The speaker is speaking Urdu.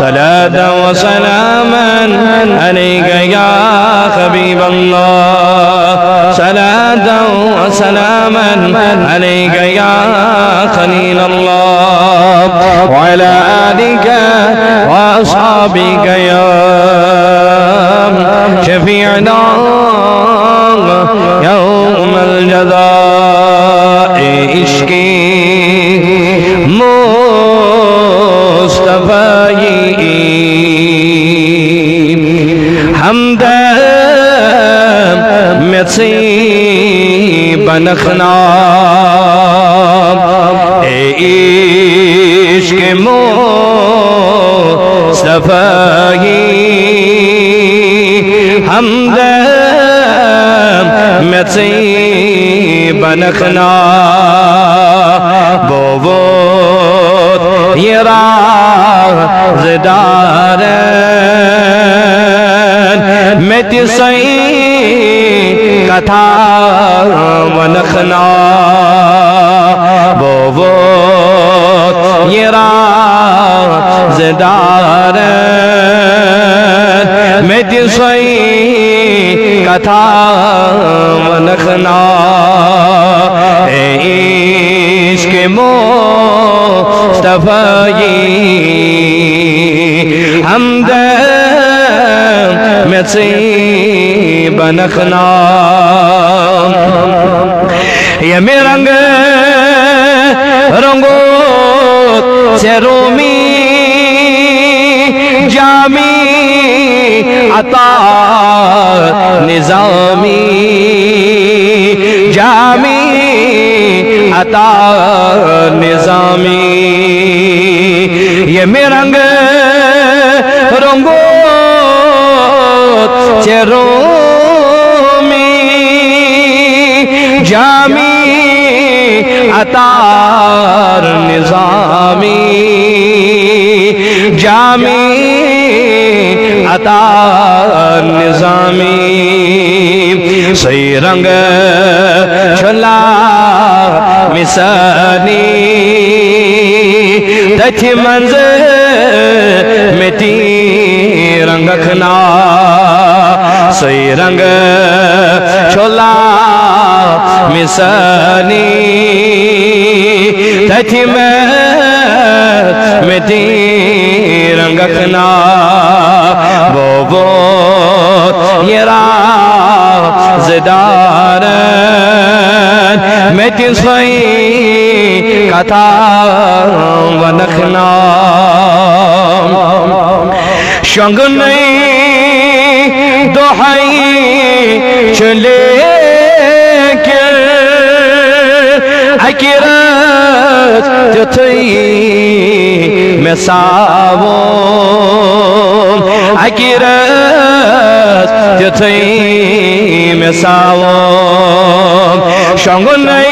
صلاة وسلاما عليك يا حبيب الله صلاة وسلاما عليك يا خليل الله وعلى آلك وأصحابك يا شفيعنا يوم الجزاء عشقی مصطفی حمد مسی بنخنا عشق مصطفی حمد مسی بنخنا بوت یہ رازدارن میں تسی کتھا ونخنا بوت یہ رازدارن میں تسی کتھا ونخنا عشق مصطفی حمد مسی بنخنا یہ میں رنگ رنگو سے رومی جامی عطا نظامی جامی عطا نظامی یہ میں رنگ رنگو چرومی جامی عطا نظامی جامی عطا نظامی سی رنگ چھلا مسانی تچھی منظر مٹی رنگ کھنا سی رنگ چھلا مسانی تچھی مٹی رنگ کھنا بوت یہ رازدارن میں تسی کتھا ونخنا شنگ نہیں دہائی چلے کر اکرت تتھی میں ساوم اکرت تتھی میں ساوم شنگ نہیں